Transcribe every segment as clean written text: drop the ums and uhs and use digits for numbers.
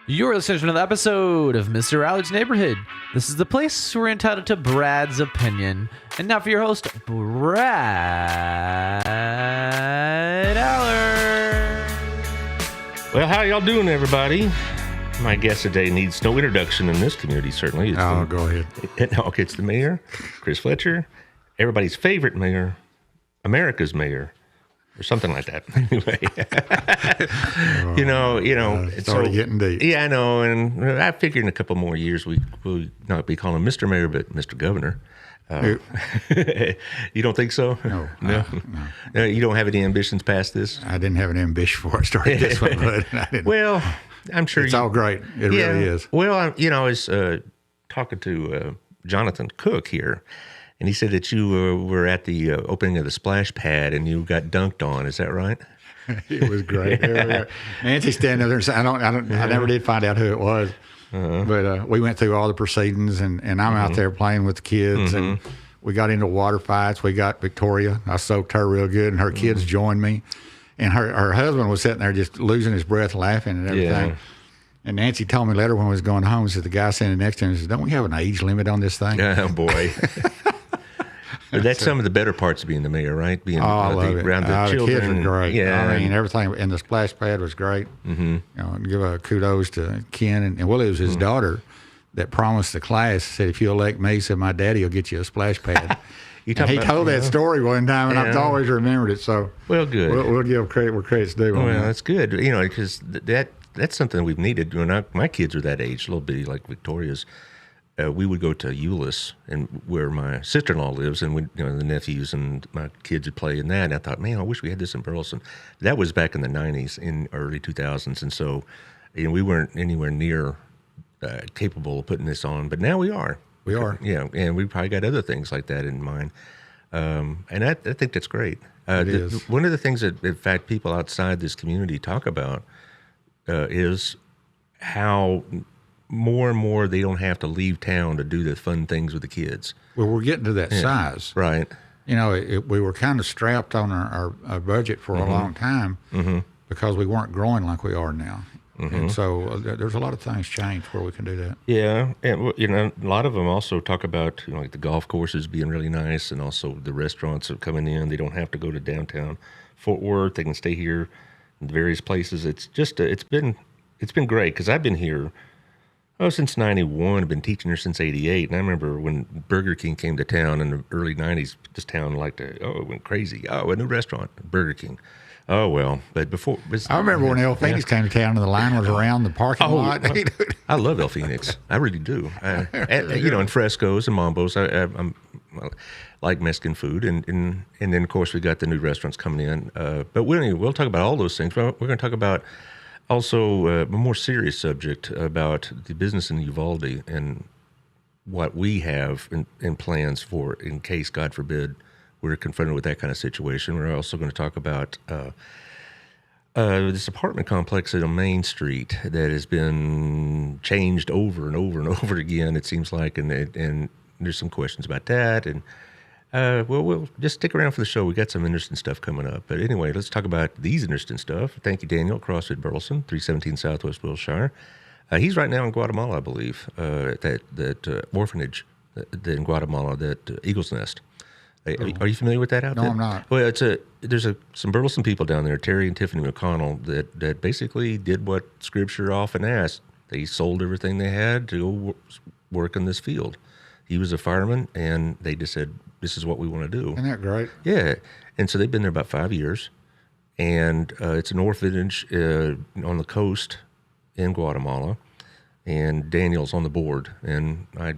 You're listening to another episode of Mr. Allard's Neighborhood. This is the place where we're entitled to Brad's opinion. And now for your host, Brad Allard. Well, how y'all doing, everybody? My guest today needs no introduction in this community, certainly. Go ahead. Okay, it's the mayor, Chris Fletcher, everybody's favorite mayor, America's mayor, or something like that. Anyway, It's already getting deep. Yeah, I know, and I figure in a couple more years we'll not be calling him Mr. Mayor, but Mr. Governor. You don't think so? No. You don't have any ambitions past this? I didn't have an ambition before I started this one, but I didn't. Well, I'm sure it's all great. It really is. Well, I was talking to Jonathan Cook here, and he said that you were at the opening of the splash pad and you got dunked on. Is that right? It was great. Nancy standing there and saying, I never did find out who it was. But we went through all the proceedings, and I'm out there playing with the kids, and we got into water fights. We got Victoria. I soaked her real good, and her kids joined me. And her husband was sitting there just losing his breath, laughing and everything. Yeah. And Nancy told me later when we was going home, said the guy standing next to him said, "Don't we have an age limit on this thing?" Oh, boy. But that's some of the better parts of being the mayor, right? Being I love it. around the children. The kids were great. Yeah, I mean, everything in the splash pad was great. Give a kudos to Ken. And Willie was his daughter that promised the class, said, if you elect me, said, my daddy will get you a splash pad. He told that story one time, and I've always remembered it. So, well, good. We'll give credit where credit's due. Well, that's good. Because that's something we've needed. When my kids are that age, a little bitty like Victoria's, we would go to Euless, and where my sister-in-law lives, and the nephews and my kids would play in that. And I thought, man, I wish we had this in Burleson. That was back in the 90s, in early 2000s, and so we weren't anywhere near capable of putting this on. But now we are. We are. Yeah, and we probably got other things like that in mind. And I think that's great. It is. One of the things that, in fact, people outside this community talk about is how more and more they don't have to leave town to do the fun things with the kids. Well, we're getting to that size. Right. We were kind of strapped on our budget for a long time because we weren't growing like we are now. And so there's a lot of things changed where we can do that. Yeah, and a lot of them also talk about like the golf courses being really nice, and also the restaurants are coming in. They don't have to go to downtown Fort Worth. They can stay here in various places. It's just it's been great because I've been here since 91. I've been teaching here since 88, and I remember when Burger King came to town in the early 90s. This town it went crazy. Oh, a new restaurant, Burger King. Oh, well, but before... I remember when El Phoenix came to town and the line was around the parking lot. I love El Phoenix. I really do. And frescoes and mambos. I like Mexican food. And then, of course, we got the new restaurants coming in. But we'll talk about all those things. We're going to talk about also a more serious subject about the business in Uvalde and what we have in plans for in case, God forbid, we're confronted with that kind of situation. We're also going to talk about this apartment complex on Main Street that has been changed over and over and over again, it seems like, and there's some questions about that. And we'll just stick around for the show. We got some interesting stuff coming up. But anyway, let's talk about these interesting stuff. Thank you, Daniel, CrossFit Burleson, 317 Southwest Wilshire. He's right now in Guatemala, I believe, at that orphanage in Guatemala, that Eagle's Nest. Are you familiar with that outfit? No, I'm not. Well, there's some Burleson people down there, Terry and Tiffany McConnell, that basically did what Scripture often asked. They sold everything they had to go work in this field. He was a fireman, and they just said, this is what we want to do. Isn't that great? Yeah. And so they've been there about 5 years, and it's an orphanage on the coast in Guatemala, and Daniel's on the board, and I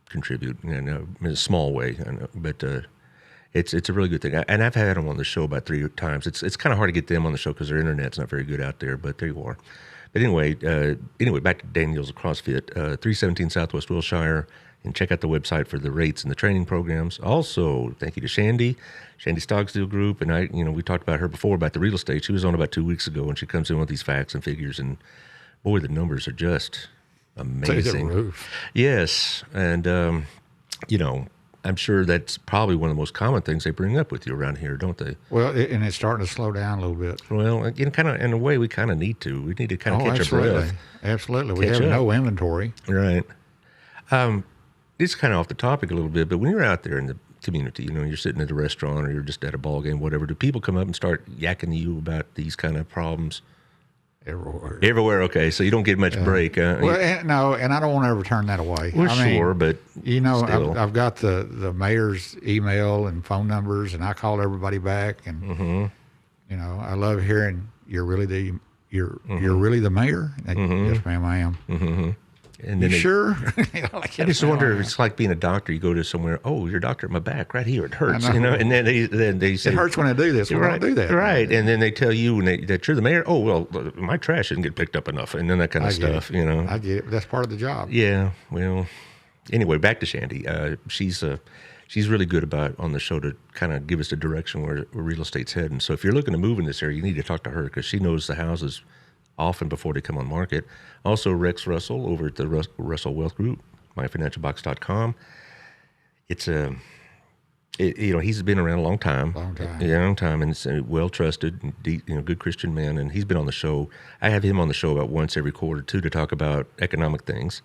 contribute in a small way, but it's a really good thing. And I've had them on the show about 3 times. It's kind of hard to get them on the show because their internet's not very good out there, but there you are. But anyway, back to Daniel's CrossFit, 317 Southwest Wilshire, and check out the website for the rates and the training programs. Also, thank you to Shandy Stogsdill Group, and we talked about her before about the real estate. She was on about 2 weeks ago, and she comes in with these facts and figures, and boy, the numbers are just amazing. Take the roof. Yes, and I'm sure that's probably one of the most common things they bring up with you around here, don't they? Well, and it's starting to slow down a little bit. Well, kind of in a way, we kind of need to. We need to kind of catch absolutely. our breath. Absolutely. We Catch have up. no inventory. Right. It's kind of off the topic a little bit, but when you're out there in the community, you're sitting at a restaurant or you're just at a ball game, whatever, do people come up and start yakking to you about these kind of problems? Everywhere, okay. So you don't get much break. Well, and I don't want to ever turn that away. Well, sure, but still. I've got the mayor's email and phone numbers, and I call everybody back, and I love hearing you're really the mayor. And, yes, ma'am, I am. Mm-hmm. And then sure? I just wonder if it's like being a doctor. You go to somewhere, oh, your doctor at my back right here. It hurts, and then they say it hurts when I do this. Well, right, don't do that, right? And then they tell you that you're the mayor. Oh, well, my trash didn't get picked up enough, and then that kind of stuff. I get it. That's part of the job. Yeah. Well, anyway, back to Shandy. She's really good about on the show to kind of give us the direction where real estate's heading. So if you're looking to move in this area, you need to talk to her because she knows the houses often before they come on market. Also, Rex Russell over at the Russell Wealth Group, myfinancialbox.com. It's he's been around a long time. And it's a well-trusted, good Christian man, and he's been on the show. I have him on the show about once every quarter, too, to talk about economic things.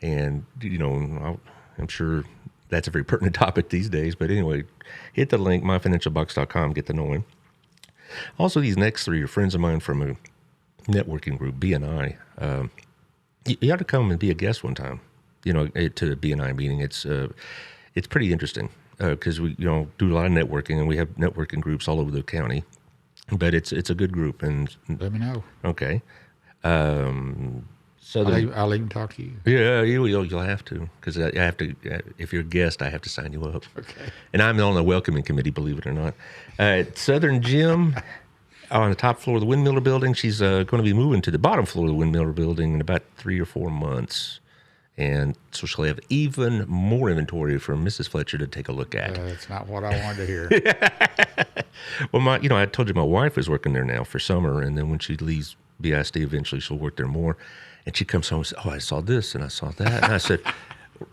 And, I'm sure that's a very pertinent topic these days. But anyway, hit the link, myfinancialbox.com, get to know him. Also, these next three are friends of mine from a networking group, BNI. You ought to come and be a guest one time, to the BNI meeting. It's pretty interesting because we do a lot of networking, and we have networking groups all over the county. But it's a good group, and let me know. Okay. I'll even talk to you. Yeah, you'll have to because I have to. If you're a guest, I have to sign you up. Okay. And I'm on the welcoming committee, believe it or not. Southern Gym. On the top floor of the Windmiller Building. She's going to be moving to the bottom floor of the Windmiller Building in about 3 or 4 months. And so she'll have even more inventory for Mrs. Fletcher to take a look at. That's not what I wanted to hear. Well, I told you my wife is working there now for summer. And then when she leaves BISD, eventually she'll work there more. And she comes home and says, oh, I saw this and I saw that. And I said,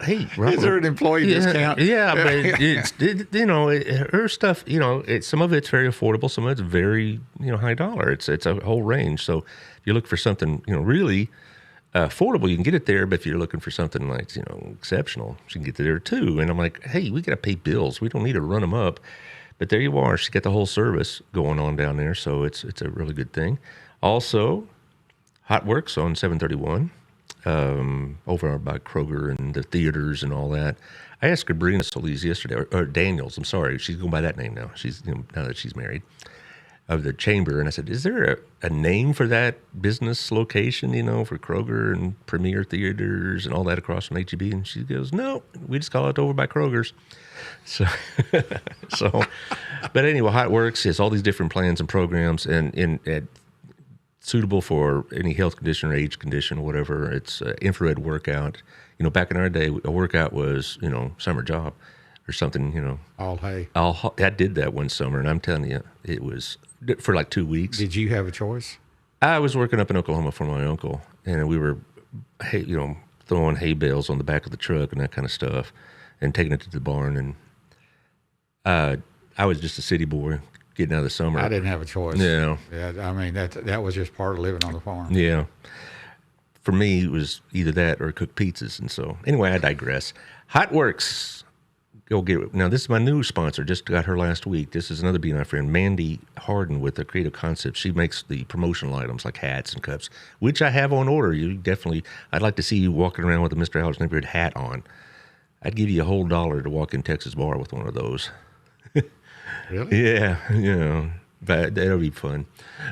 hey, Robert, is there an employee discount? Yeah, but her stuff, some of it's very affordable, some of it's very, high dollar. It's a whole range. So if you look for something, really affordable, you can get it there. But if you're looking for something like, exceptional, you can get it there too. And I'm like, hey, we got to pay bills. We don't need to run them up. But there you are. She got the whole service going on down there. So it's a really good thing. Also, Hot Works on 731. Over by Kroger and the theaters and all that. I asked Sabrina Solis yesterday, or Daniels, I'm sorry, she's going by that name now. She's now that she's married, of the Chamber, and I said, is there a name for that business location, for Kroger and Premier Theaters and all that across from HEB? And she goes, no, we just call it over by Kroger's. So, but anyway, Hot Works has all these different plans and programs, and suitable for any health condition or age condition or whatever. It's infrared workout. Back in our day, a workout was, summer job or something, All hay. I did that one summer, and I'm telling you, it was for like 2 weeks. Did you have a choice? I was working up in Oklahoma for my uncle, and we were, throwing hay bales on the back of the truck and that kind of stuff and taking it to the barn. And I was just a city boy. Getting out of the summer. I didn't have a choice. Yeah. I mean, that was just part of living on the farm. Yeah. For me, it was either that or cook pizzas. And so, anyway, I digress. Hot Works. Go get it. Now, this is my new sponsor. Just got her last week. This is another BNI friend, Mandy Harden with the Creative Concepts. She makes the promotional items like hats and cups, which I have on order. I'd like to see you walking around with a Mr. Allard's Neighborhood hat on. I'd give you a whole $1 to walk in Texas Bar with one of those. Really? Yeah, but that'll be fun.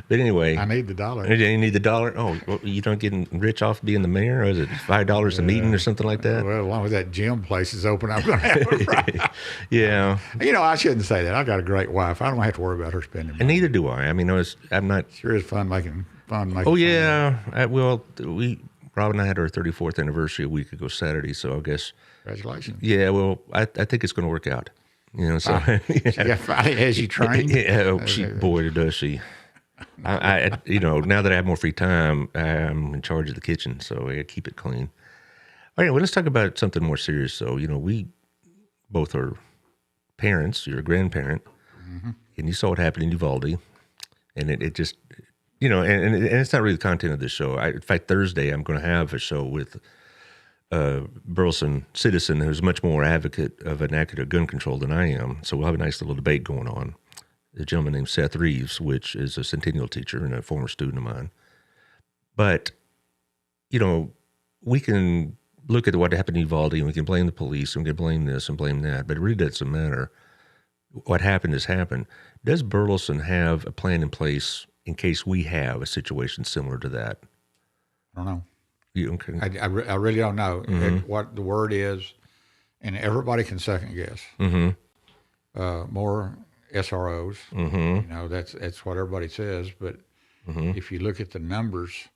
But anyway, I need the $1. You need the $1? Oh, well, you don't getting rich off being the mayor? Or is it $5 a meeting or something like that? Well, as long as that gym place is open, I'm going to have it right. Yeah. I shouldn't say that. I've got a great wife. I don't have to worry about her spending money. And neither do I. I mean, I'm not. Sure is fun making. Oh yeah. Rob and I had our 34th anniversary a week ago Saturday, so I guess. Congratulations. Yeah. Well, I think it's going to work out. So as you train. Yeah, boy, does she. I now that I have more free time, I'm in charge of the kitchen, so I keep it clean. All right, well, let's talk about something more serious. So, both are parents, you're a grandparent, and you saw what happened in Uvalde, and it just, and it's not really the content of this show. In fact, Thursday I'm going to have a show with a Burleson citizen who's much more advocate of inaccurate gun control than I am. So we'll have a nice little debate going on. A gentleman named Seth Reeves, which is a Centennial teacher and a former student of mine. But, we can look at what happened in Uvalde, and we can blame the police, and we can blame this and blame that, but it really doesn't matter. What happened has happened. Does Burleson have a plan in place in case we have a situation similar to that? I don't know. Okay. I really don't know what the word is, and everybody can second guess. More SROs, that's what everybody says. But if you look at the numbers,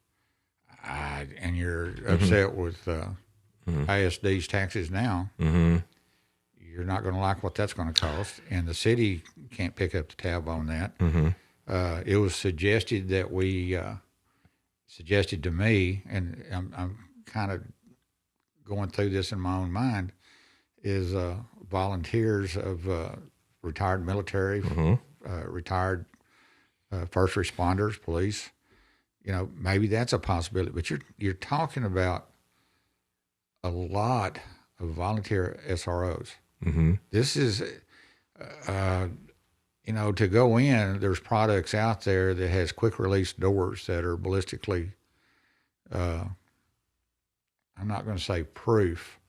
and you're upset with ISD's taxes now, you're not going to like what that's going to cost, and the city can't pick up the tab on that. It was suggested that we. Suggested to me, and I'm kind of going through this in my own mind, is volunteers of retired military, retired first responders, police. Maybe that's a possibility. But you're talking about a lot of volunteer SROs. This is, to go in, there's products out there that has quick release doors that are ballistically, I'm not going to say proof,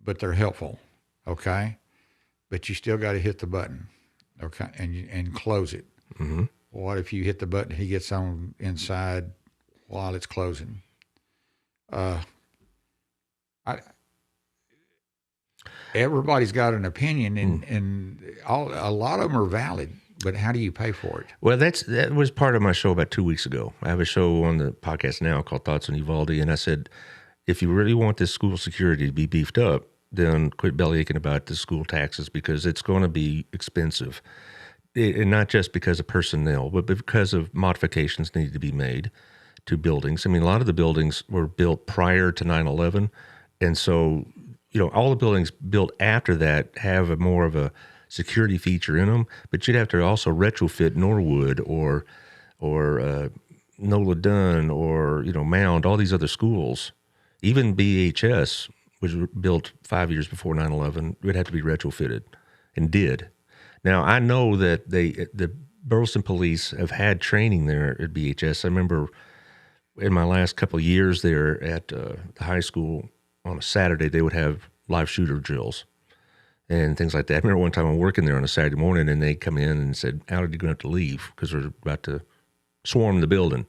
but they're helpful, okay? But you still got to hit the button, okay, and close it. What if you hit the button, he gets on inside while it's closing? Everybody's got an opinion, and a lot of them are valid. But how do you pay for it? Well, that was part of my show about 2 weeks ago. I have a show on the podcast now called Thoughts on Uvalde, and I said, if you really want this school security to be beefed up, then quit bellyaching about the school taxes, because it's going to be expensive, and not just because of personnel, but because of modifications need to be made to buildings. I mean, a lot of the buildings were built prior to 9/11, and so all the buildings built after that have more of a security feature in them, but you'd have to also retrofit Norwood or Nola Dunn or, Mound, all these other schools. Even BHS, which was built 5 years before 9/11, would have to be retrofitted, and did. Now, I know that the Burleson police have had training there at BHS. I remember in my last couple of years there at the high school, on a Saturday, they would have live shooter drills and things like that. I remember one time I'm working there on a Saturday morning, and they come in and said, Allard, you're going to have to leave because we're about to swarm the building.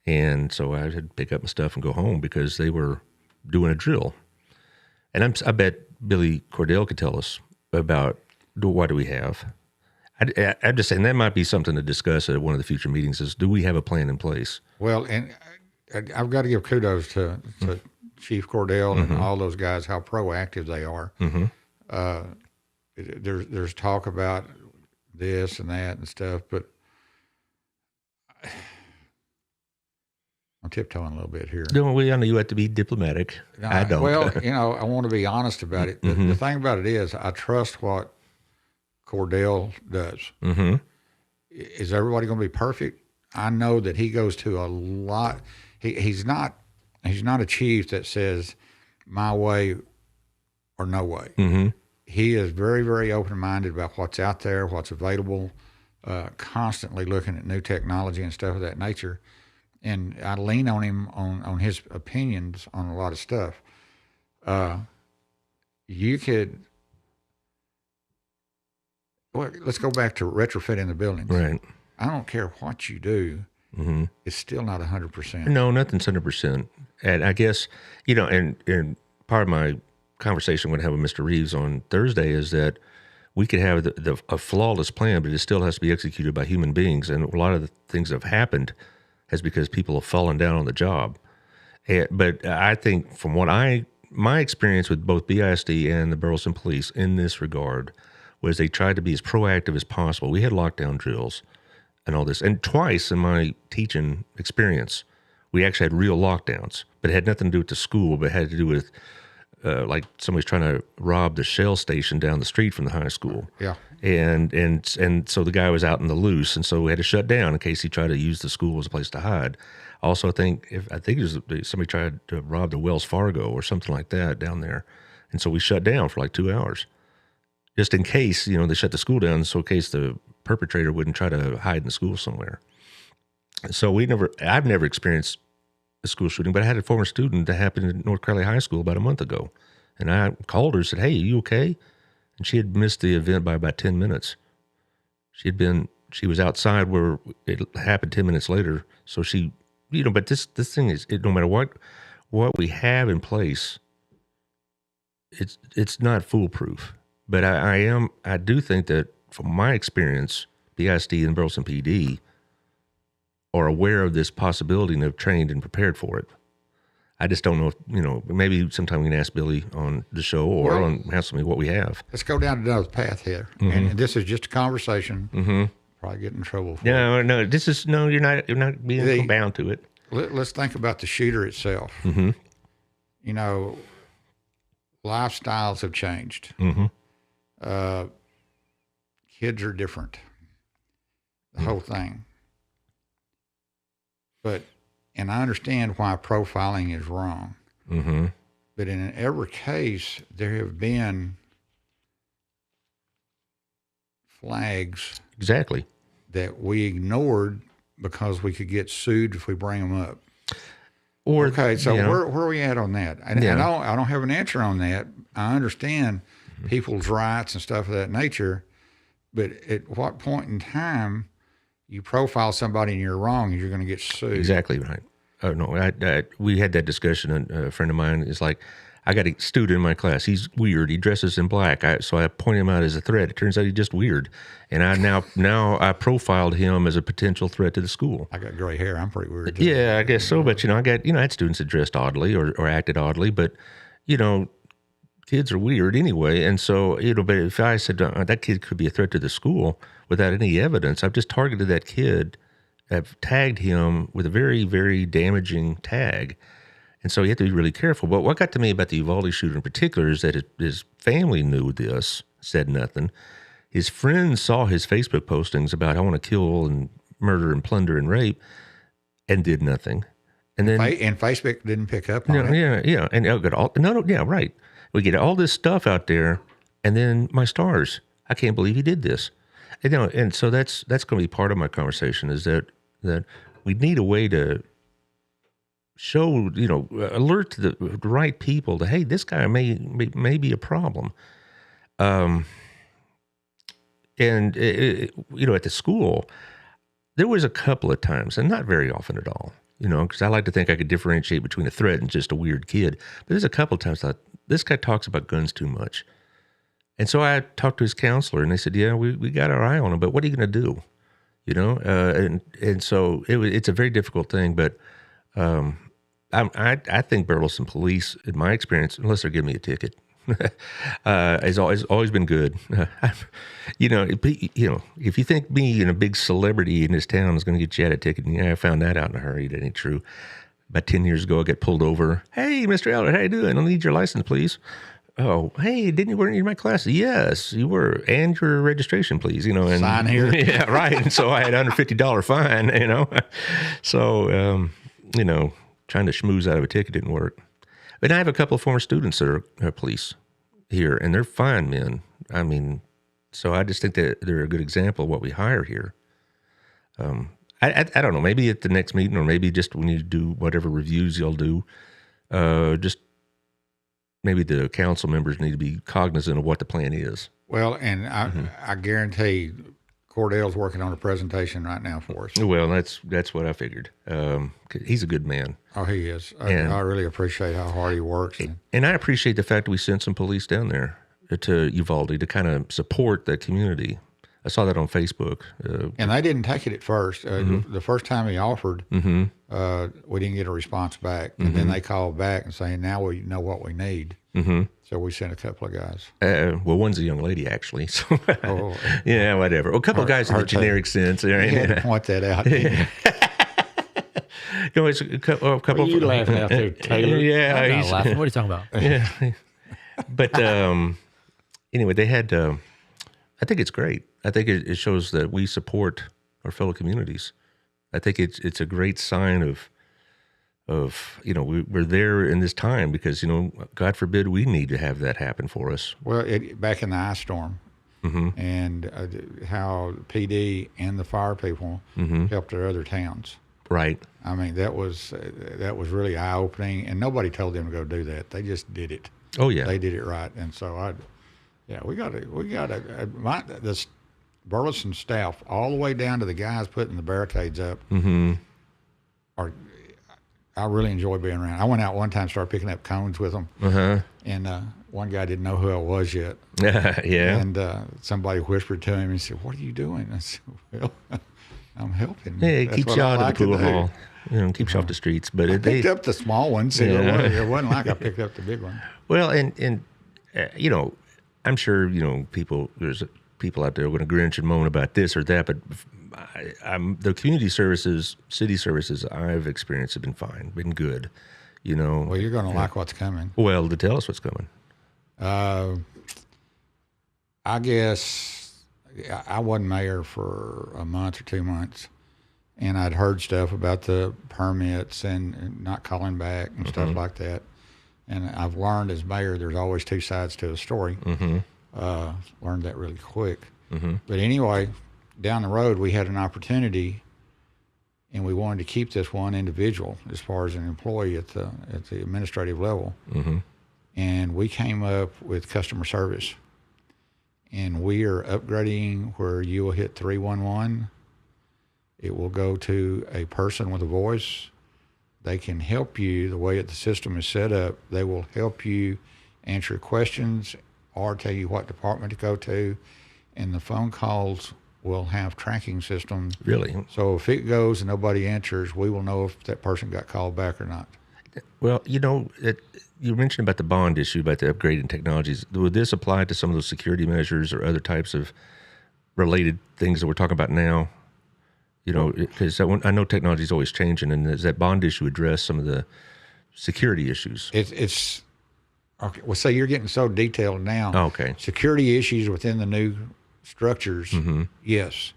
And so I had to pick up my stuff and go home because they were doing a drill. And I bet Billy Cordell could tell us about what do we have. I'm just saying that might be something to discuss at one of the future meetings is, do we have a plan in place? Well, and I've got to give kudos to Chief Cordell and all those guys, how proactive they are. There's talk about this and that and stuff, but I'm tiptoeing a little bit here. Don't we? I know you have to be diplomatic. I don't. Well, I want to be honest about it. The thing about it is, I trust what Cordell does. Is everybody going to be perfect? I know that he goes to a lot. He's not a chief that says my way or no way. He is very, very open-minded about what's out there, what's available, constantly looking at new technology and stuff of that nature. And I lean on him on his opinions on a lot of stuff. Let's go back to retrofitting the buildings. Right. I don't care what you do. It's still not 100%. No, nothing's 100%. And I guess, and part of my conversation I'm going to have with Mr. Reeves on Thursday is that we could have a flawless plan, but it still has to be executed by human beings. And a lot of the things that have happened is because people have fallen down on the job. But I think from my experience with both BISD and the Burleson Police in this regard was they tried to be as proactive as possible. We had lockdown drills and all this. And twice in my teaching experience, we actually had real lockdowns, but it had nothing to do with the school, but it had to do with like somebody's trying to rob the Shell station down the street from the high school. Yeah. And so the guy was out in the loose, and so we had to shut down in case he tried to use the school as a place to hide. Also, I think it was somebody tried to rob the Wells Fargo or something like that down there, and so we shut down for like 2 hours, just in case they shut the school down, so in case the perpetrator wouldn't try to hide in the school somewhere. So I've never experienced a school shooting, but I had a former student that happened at North Crowley High School about a month ago, and I called her and said, "Hey, are you okay?" And she had missed the event by about 10 minutes. She was outside where it happened 10 minutes later. So she, but this thing is, no matter what we have in place, it's not foolproof. But I do think that from my experience, BISD and Burleson PD are aware of this possibility and have trained and prepared for it. I just don't know if, maybe sometime we can ask Billy on the show or on House Me what we have. Let's go down another path here. Mm-hmm. And this is just a conversation. Mm-hmm. Probably get in trouble for it. No, you're not being bound to it. Let's think about the shooter itself. Mm-hmm. Lifestyles have changed. Mm-hmm. Kids are different. The whole thing. And I understand why profiling is wrong. Mm-hmm. But in every case, there have been flags exactly that we ignored because we could get sued if we bring them up. Where are we at on that? I don't have an answer on that. I understand people's rights and stuff of that nature, but at what point in time you profile somebody and you're wrong and you're going to get sued? Exactly right. Oh no, we had that discussion. And a friend of mine is like, I got a student in my class. He's weird. He dresses in black. So I point him out as a threat. It turns out he's just weird. And I now I profiled him as a potential threat to the school. I got gray hair. I'm pretty weird too. Yeah, I guess so. But I had students that dressed oddly or acted oddly. But kids are weird anyway. And so but if I said that kid could be a threat to the school without any evidence, I've just targeted that kid. I've tagged him with a very, very damaging tag. And so you have to be really careful. But what got to me about the Uvalde shooter in particular is that his family knew this, said nothing. His friends saw his Facebook postings about, I want to kill and murder and plunder and rape, and did nothing. And then Facebook didn't pick up on it. Yeah. And right. We get all this stuff out there, and then my stars. I can't believe he did this. And so that's going to be part of my conversation is that we need a way to show, alert to the right people that, hey, this guy may be a problem. And at the school, there was a couple of times, and not very often at all, because I like to think I could differentiate between a threat and just a weird kid. But there's a couple of times I thought, this guy talks about guns too much. And so I talked to his counselor, and they said, yeah, we got our eye on him, but what are you going to do? And so it's a very difficult thing, but I think Burleson police, in my experience, unless they're giving me a ticket, has always been good. If you think me and a big celebrity in this town is going to get you out a ticket, I found that out in a hurry. That ain't true. About 10 years ago, I got pulled over. Hey, Mr. Allard, how you doing? I need your license, please. Oh, hey, weren't you in my class? Yes, you were. And your registration, please, and sign here. Yeah, right. And so I had under $50 fine, So, trying to schmooze out of a ticket didn't work. But I have a couple of former students that are police here, and they're fine men. I mean, so I just think that they're a good example of what we hire here. I don't know, maybe at the next meeting or maybe just when you do whatever reviews you'll do, just maybe the council members need to be cognizant of what the plan is. Well, and I guarantee Cordell's working on a presentation right now for us. Well, that's what I figured. He's a good man. Oh, he is. I really appreciate how hard he works. And I appreciate the fact that we sent some police down there to Uvalde to kind of support that community. I saw that on Facebook. And they didn't take it at first. The first time he offered, we didn't get a response back. And then they called back and saying, now we know what we need. So we sent a couple of guys. Well, one's a young lady, actually. So yeah, whatever. Well, a couple of guys in the generic sense. You had to point that out. It's a couple you laughing out there, Taylor? Yeah. I'm not laughing. What are you talking about? Yeah. But anyway, they had. I think it's great. I think it shows that we support our fellow communities. I think it's a great sign of we're there in this time because God forbid we need to have that happen for us. Well, back in the ice storm, and how PD and the fire people helped their other towns. Right. I mean, that was really eye opening, and nobody told them to go do that. They just did it. Oh yeah, they did it right, and so we got this Burleson staff all the way down to the guys putting the barricades up. I really enjoy being around. I went out one time, started picking up cones with them, and one guy didn't know who I was yet. Yeah. And somebody whispered to him and said, "What are you doing?" I said, "Well, I'm helping." Yeah, it keeps you out of the pool hall. Keeps you off the streets. But I picked up the small ones. It wasn't like I picked up the big one. Well, and I'm sure there's people out there going to grinch and moan about this or that, but the community services, city services I've experienced have been fine, been good. Well, you're going to like what's coming. Well, to tell us what's coming. I guess I wasn't mayor for a month or 2 months, and I'd heard stuff about the permits and not calling back and stuff like that. And I've learned as mayor, there's always two sides to a story. Learned that really quick. But anyway, down the road, we had an opportunity, and we wanted to keep this one individual as far as an employee at the administrative level. And we came up with customer service. And we are upgrading where you will hit 311. It will go to a person with a voice. They can help you the way the system is set up. They will help you answer questions or tell you what department to go to. And the phone calls will have tracking systems. Really? So if it goes and nobody answers, we will know if that person got called back or not. Well, you mentioned about the bond issue, about the upgrading technologies. Would this apply to some of those security measures or other types of related things that we're talking about now? Because I know technology is always changing, and does that bond issue address some of the security issues? It's okay. Well, say you're getting so detailed now. Oh, okay. Security issues within the new structures, yes.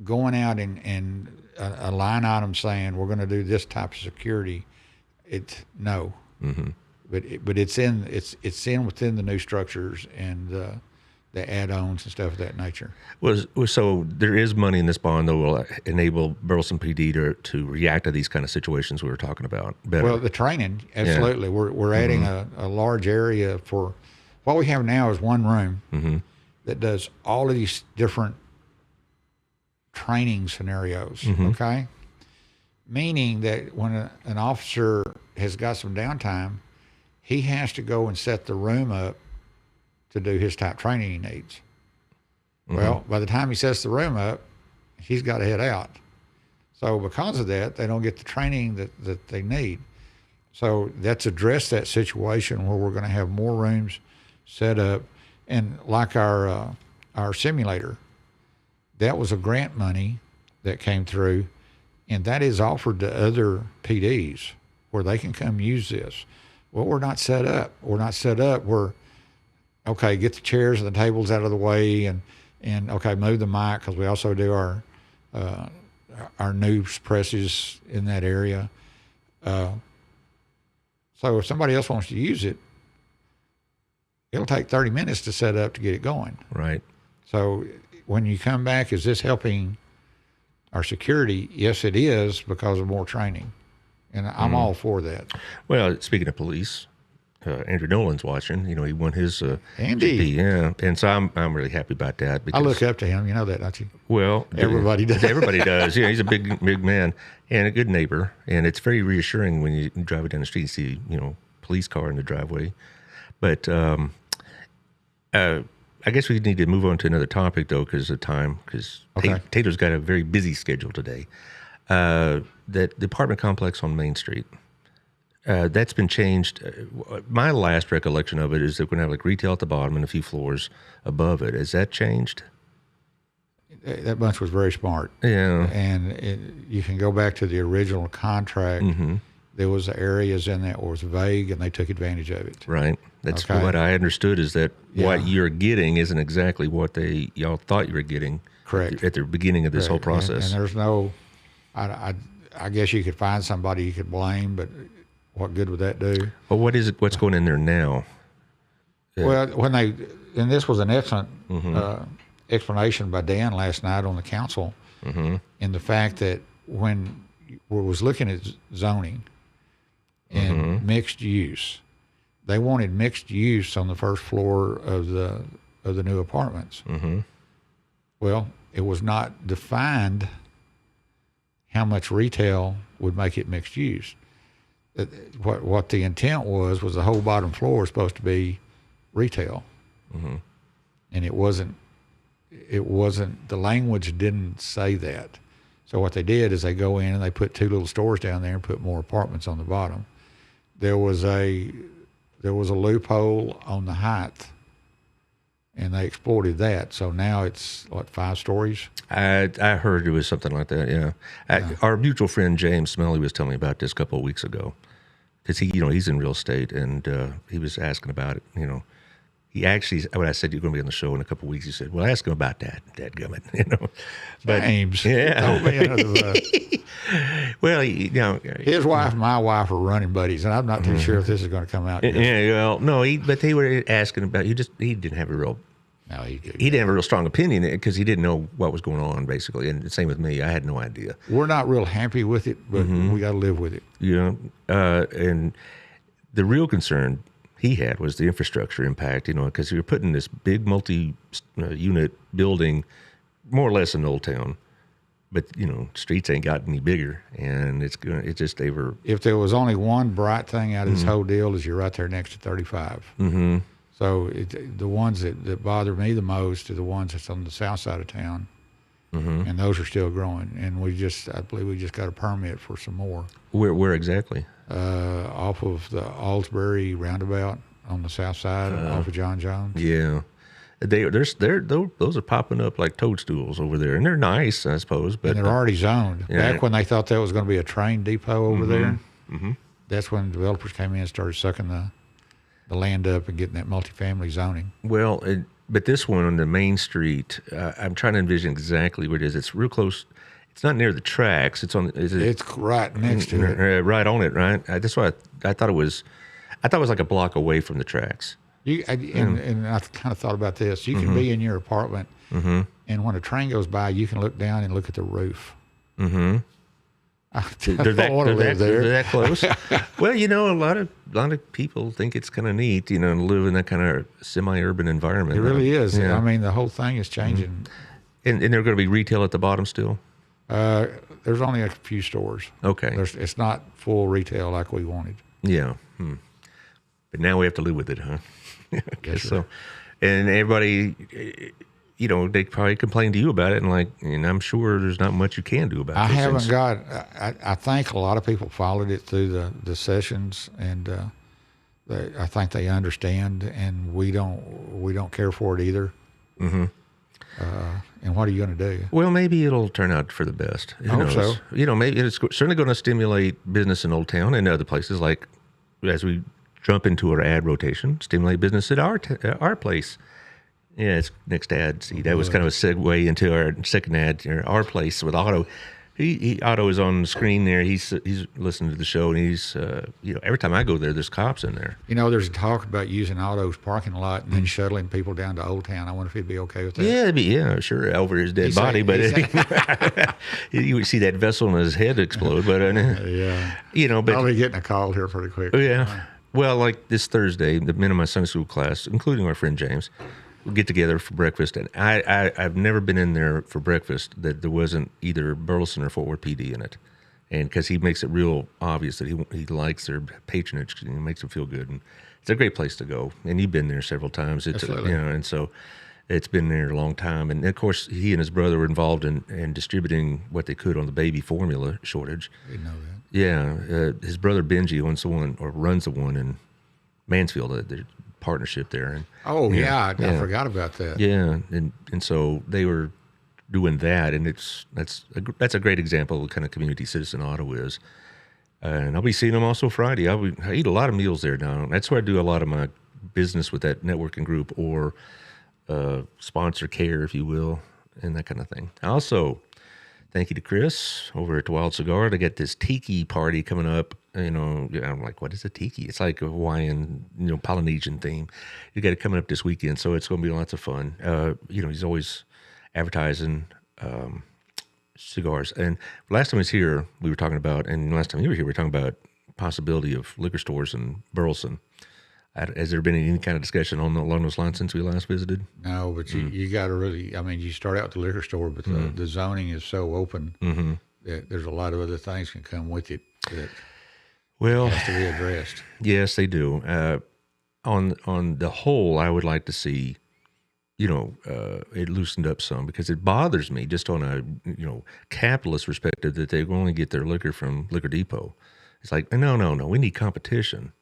Going out and a line item saying we're going to do this type of security, no. But it's in within the new structures and the add-ons and stuff of that nature. So there is money in this bond that will enable Burleson PD to react to these kind of situations we were talking about better. Well, the training, absolutely. Yeah. We're adding a large area for what we have now is one room that does all of these different training scenarios. Okay, meaning that when an officer has got some downtime, he has to go and set the room up to do his type training he needs. Well, by the time he sets the room up, he's got to head out. So because of that, they don't get the training that they need. So that's addressed that situation where we're going to have more rooms set up. And like our simulator, that was a grant money that came through, and that is offered to other PDs where they can come use this. Well, we're not set up. We're, okay, get the chairs and the tables out of the way and okay, move the mic, because we also do our news presses in that area. So if somebody else wants to use it, it'll take 30 minutes to set up to get it going. Right. So when you come back, is this helping our security? Yes, it is, because of more training. And I'm all for that. Well, speaking of police, Andrew Nolan's watching. He won his Andy. GP, yeah, and so I'm really happy about that. Because, I look up to him. You know that, don't you? Well, everybody does. Everybody does. Yeah, he's a big man and a good neighbor, and it's very reassuring when you drive down the street and see police car in the driveway. But I guess we need to move on to another topic though, because of time. Because Taylor's got a very busy schedule today. That the apartment complex on Main Street. That's been changed. My last recollection of it is they're going to have like retail at the bottom and a few floors above it. Has that changed? That bunch was very smart. Yeah. And you can go back to the original contract, there was areas in that was vague, and they took advantage of it. Right. That's Okay. what I understood, is that what Yeah. you're getting isn't exactly what y'all thought you were getting. Correct. At the beginning of this whole Correct. process. And there's no, I guess you could find somebody you could blame, but what good would that do? Well, what is it? What's going in there now? Yeah. Well, and this was an excellent explanation by Dan last night on the council, in the fact that when we was looking at zoning and mixed use, they wanted mixed use on the first floor of the new apartments. Well, it was not defined how much retail would make it mixed use. What the intent was the whole bottom floor was supposed to be retail, and it wasn't. The language didn't say that. So what they did is they go in and they put 2 little stores down there and put more apartments on the bottom. There was a loophole on the height, and they exploited that. So now it's 5 stories. I heard it was something like that. Yeah. Our mutual friend James Smelly was telling me about this a couple of weeks ago, because he's in real estate, and he was asking about it. He actually, when I said you're going to be on the show in a couple of weeks, he said, "Well, ask him about that, dadgummit." But James, yeah. throw me under the bus. Well, His wife and my wife are running buddies, and I'm not too sure if this is going to come out good. yeah. Well, no, but they were asking about. He didn't have a real. No, He didn't have a real strong opinion because he didn't know what was going on, basically. And the same with me. I had no idea. We're not real happy with it, but we got to live with it. And the real concern he had was the infrastructure impact, because you're putting this big multi-unit building more or less in Old Town, but, streets ain't got any bigger, and they were... If there was only one bright thing out of this whole deal, is you're right there next to 35. Mm-hmm. So the ones that bother me the most are the ones that's on the south side of town, and those are still growing. And I believe we just got a permit for some more. Where exactly? Off of the Aldsbury roundabout on the south side, off of John Jones. Yeah. Those are popping up like toadstools over there, and they're nice, I suppose. But And they're already zoned. Yeah. Back when they thought that was going to be a train depot over there, that's when developers came in and started sucking the land up and getting that multifamily zoning. Well, but this one on the main street, I'm trying to envision exactly where it is. It's real close. It's not near the tracks. It's on. It's right next to it. Right on it. Right. That's why I thought it was. I thought it was like a block away from the tracks. And I kind of thought about this. You can be in your apartment, and when a train goes by, you can look down and look at the roof. Mm-hmm. They're that close. Well, a lot of people think it's kind of neat, to live in that kind of semi-urban environment. It really is. Yeah. I mean, the whole thing is changing. And they're going to be retail at the bottom still. There's only a few stores. Okay. It's not full retail like we wanted. Yeah. But now we have to live with it, huh? Yes, So, and everybody, they probably complain to you about it, and I'm sure there's not much you can do about it. I think a lot of people followed it through the sessions, and I think they understand, and we don't care for it either. Mm-hmm. And what are you going to do? Well, maybe it'll turn out for the best. Who knows? So. Maybe it's certainly going to stimulate business in Old Town and other places, like as we jump into our ad rotation, stimulate business at our place. Yeah, it's next ad. See, that was kind of a segue into our second ad, our place with Otto. Otto is on the screen there. He's listening to the show, and he's every time I go there's cops in there. There's talk about using Otto's parking lot and then shuttling people down to Old Town. I wonder if he'd be okay with that. Yeah, sure, over his dead body, but you would see that vessel in his head explode. But yeah, but I'll be getting a call here pretty quick. Yeah, well, like this Thursday, the men of my Sunday school class, including our friend James, we'll get together for breakfast, and I've never been in there for breakfast that there wasn't either Burleson or Fort Worth PD in it, and because he makes it real obvious that he likes their patronage, and it makes them feel good, and it's a great place to go. And you've been there several times, Absolutely. And so it's been there a long time. And of course, he and his brother were involved in distributing what they could on the baby formula shortage. Didn't know that. Yeah, his brother Benji runs the one in Mansfield. The partnership there. And I forgot about that. Yeah, and so they were doing that, and that's a great example of the kind of community citizen Otto is. And I'll be seeing them also Friday. I eat a lot of meals there now. That's where I do a lot of my business with that networking group or sponsor care, if you will, and that kind of thing. Also, thank you to Chris over at the Wild Cigar. They got this tiki party coming up. I'm like, what is a tiki? It's like a Hawaiian, Polynesian theme. You got it coming up this weekend, so it's going to be lots of fun. He's always advertising cigars. And last time I was here, we were talking about, and last time you were here, we were talking about possibility of liquor stores in Burleson. Has there been any kind of discussion along those lines since we last visited? No, but you got to really, you start out with the liquor store, but the zoning is so open that there's a lot of other things can come with it that has to be addressed. Yes, they do. On the whole, I would like to see, it loosened up some, because it bothers me just on a, capitalist perspective that they only get their liquor from Liquor Depot. It's like, no, we need competition.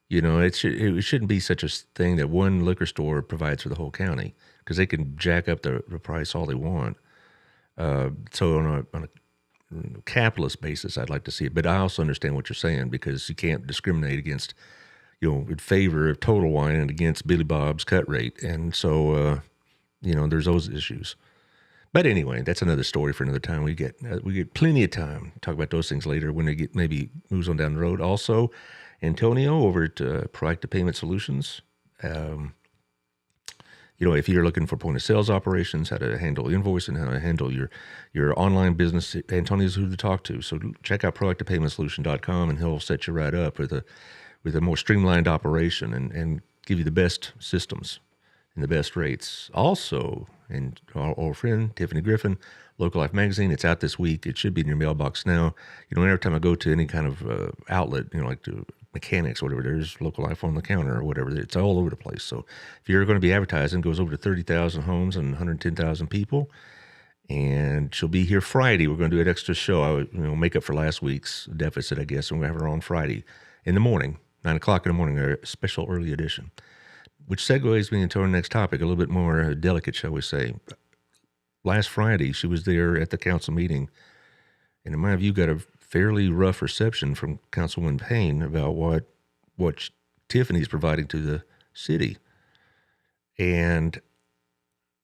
It shouldn't be such a thing that one liquor store provides for the whole county, because they can jack up the price all they want. So on a capitalist basis, I'd like to see it. But I also understand what you're saying, because you can't discriminate against, in favor of Total Wine and against Billy Bob's cut rate. And so, there's those issues. But anyway, that's another story for another time. We get plenty of time to talk about those things later when they get maybe moves on down the road. Also, Antonio over at Proactive Payment Solutions. If you're looking for point of sales operations, how to handle invoicing, how to handle your online business, Antonio's who to talk to. So check out proactivepaymentsolution.com, and he'll set you right up with a more streamlined operation and give you the best systems and the best rates. Also, and our old friend Tiffany Griffin, Local Life Magazine. It's out this week. It should be in your mailbox now. Every time I go to any kind of outlet, like the mechanics or whatever, there's Local Life on the counter or whatever. It's all over the place. So if you're going to be advertising, it goes over to 30,000 homes and 110,000 people. And she'll be here Friday. We're going to do an extra show. Make up for last week's deficit, I guess. And we're going to have her on Friday in the morning, 9 o'clock in the morning, a special early edition. Which segues me into our next topic, a little bit more delicate, shall we say. Last Friday, she was there at the council meeting, and in my view, got a fairly rough reception from Councilwoman Payne about what Tiffany's providing to the city. And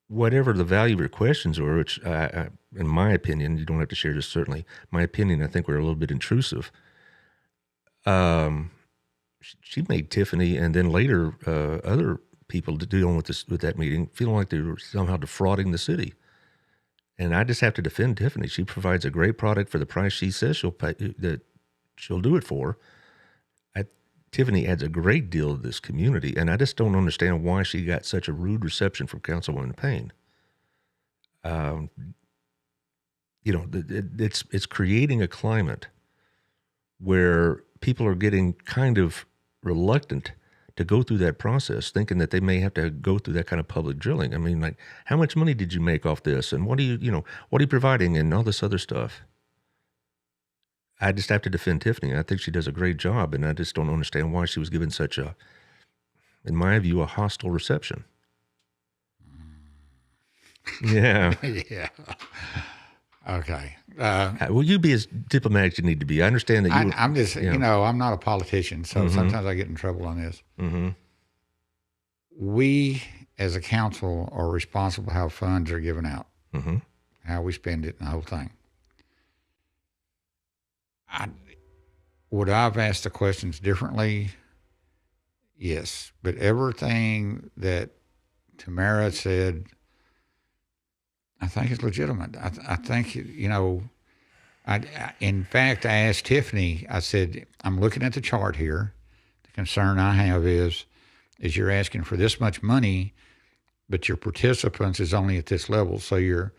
whatever the value of her questions were, which in my opinion, you don't have to share this certainly, my opinion, I think were a little bit intrusive. She made Tiffany and then later other people dealing with that meeting feeling like they were somehow defrauding the city. And I just have to defend Tiffany. She provides a great product for the price she says she'll do it for. Tiffany adds a great deal to this community, and I just don't understand why she got such a rude reception from Councilwoman Payne. It's creating a climate where people are getting kind of reluctant to go through that process, thinking that they may have to go through that kind of public drilling. I mean, like, how much money did you make off this? And what are you providing and all this other stuff? I just have to defend Tiffany. I think she does a great job, and I just don't understand why she was given such a, in my view, a hostile reception. Yeah. Yeah. Okay. Well, you be as diplomatic as you need to be. I understand that you. I'm just, I'm not a politician, so sometimes I get in trouble on this. Mm-hmm. We, as a council, are responsible for how funds are given out, how we spend it, and the whole thing. Would I have asked the questions differently? Yes, but everything that Tamara said, I think it's legitimate. I think, in fact, I asked Tiffany, I said, I'm looking at the chart here. The concern I have is you're asking for this much money, but your participants is only at this level. So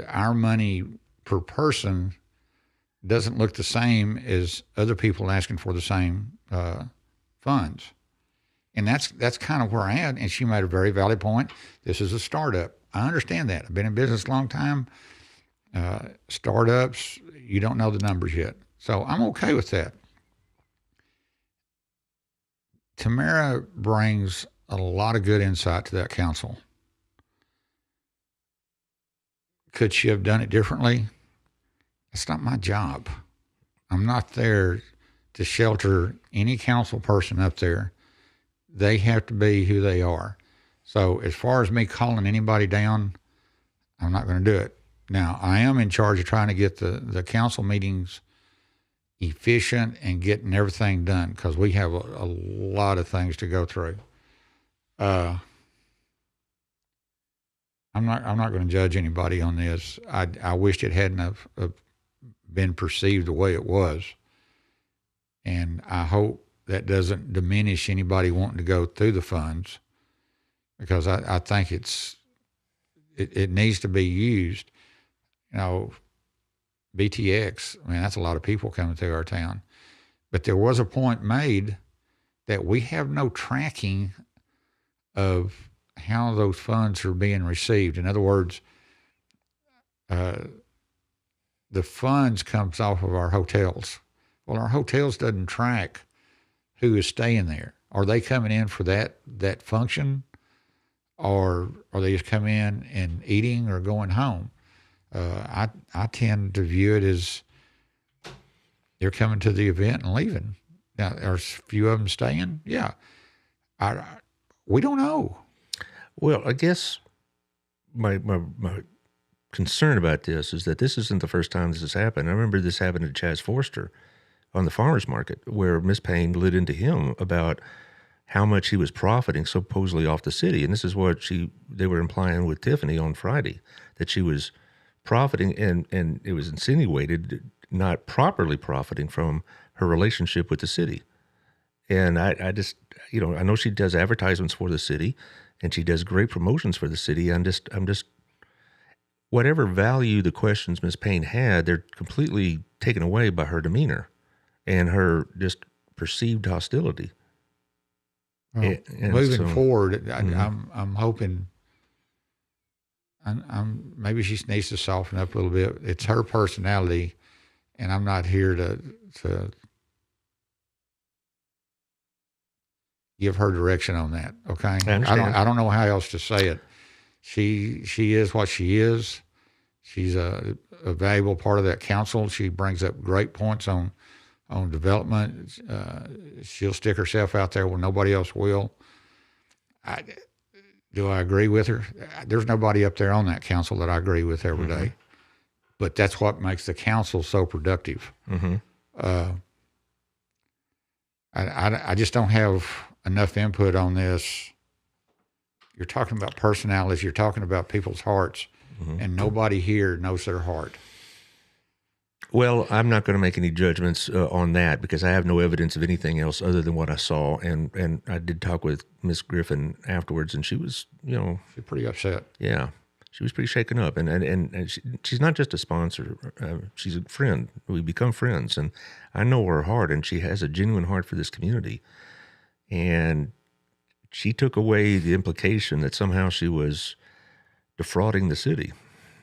our money per person doesn't look the same as other people asking for the same funds. And that's kind of where I am. And she made a very valid point. This is a startup. I understand that. I've been in business a long time. Startups, you don't know the numbers yet. So I'm okay with that. Tamara brings a lot of good insight to that council. Could she have done it differently? It's not my job. I'm not there to shelter any council person up there. They have to be who they are. So as far as me calling anybody down, I'm not going to do it. Now, I am in charge of trying to get the council meetings efficient and getting everything done because we have a lot of things to go through. I'm not going to judge anybody on this. I wished it hadn't have been perceived the way it was, and I hope that doesn't diminish anybody wanting to go through the funds, because I think it needs to be used. You know, BTX, I mean, that's a lot of people coming through our town. But there was a point made that we have no tracking of how those funds are being received. In other words, the funds comes off of our hotels. Well, our hotels doesn't track who is staying there. Are they coming in for that function, or are they just coming in and eating or going home? I tend to view it as they're coming to the event and leaving. Now, are a few of them staying? Yeah. We don't know. Well, I guess my concern about this is that this isn't the first time this has happened. I remember this happened to Chaz Forster on the farmer's market, where Miss Payne lit into him about how much he was profiting supposedly off the city. And this is what they were implying with Tiffany on Friday, that she was profiting, and it was insinuated not properly profiting from her relationship with the city. And I just, I know she does advertisements for the city, and she does great promotions for the city. I'm just whatever value the questions Ms. Payne had, they're completely taken away by her demeanor and her just perceived hostility. Well, moving forward, I'm hoping. Maybe she needs to soften up a little bit. It's her personality, and I'm not here to give her direction on that. Okay, I don't know how else to say it. She is what she is. She's a valuable part of that council. She brings up great points on development. She'll stick herself out there when nobody else will. Do I agree with her? There's nobody up there on that council that I agree with every day. But that's what makes the council so productive. I just don't have enough input on this. You're talking about personalities. You're talking about people's hearts, and nobody here knows their heart. Well, I'm not going to make any judgments on that because I have no evidence of anything else other than what I saw. And I did talk with Miss Griffin afterwards, and she was, she's pretty upset. Yeah, she was pretty shaken up. And she's not just a sponsor; she's a friend. We become friends, and I know her heart, and she has a genuine heart for this community. And she took away the implication that somehow she was defrauding the city.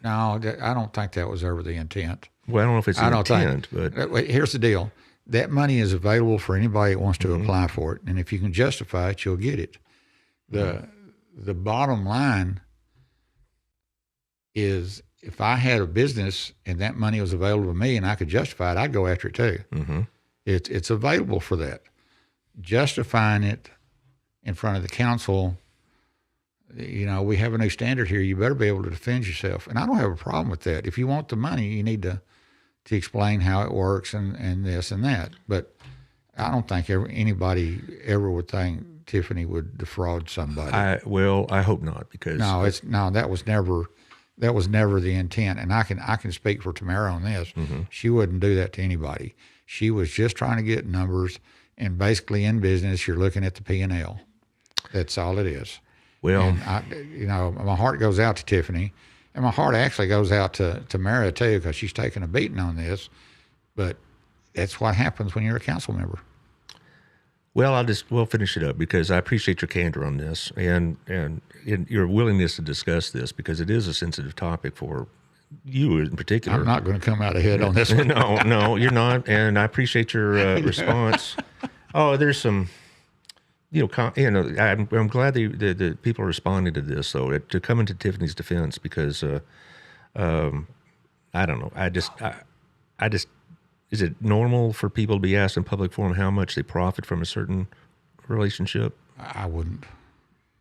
No, I don't think that was ever the intent. Well, I don't know if it's the intent, but here's the deal. That money is available for anybody that wants to apply for it. And if you can justify it, you'll get it. The bottom line is, if I had a business and that money was available to me and I could justify it, I'd go after it too. It's available for that. Justifying it in front of the council, we have a new standard here. You better be able to defend yourself. And I don't have a problem with that. If you want the money, you need to explain how it works and this and that. But I don't think anybody ever would think Tiffany would defraud somebody. I hope not, because that was never the intent. And I can speak for Tamara on this. She wouldn't do that to anybody. She was just trying to get numbers, and basically in business, you're looking at the P&L. That's all it is. Well, and my heart goes out to Tiffany, and my heart actually goes out to Tamara too, because she's taking a beating on this. But that's what happens when you're a council member. Well, we'll finish it up, because I appreciate your candor on this and your willingness to discuss this, because it is a sensitive topic for you in particular. I'm not going to come out ahead on this one. No, you're not, and I appreciate your response. Oh, there's some. I'm glad the people are responding to this, though, to come into Tiffany's defense, because I don't know. I just is it normal for people to be asked in public forum how much they profit from a certain relationship? I wouldn't.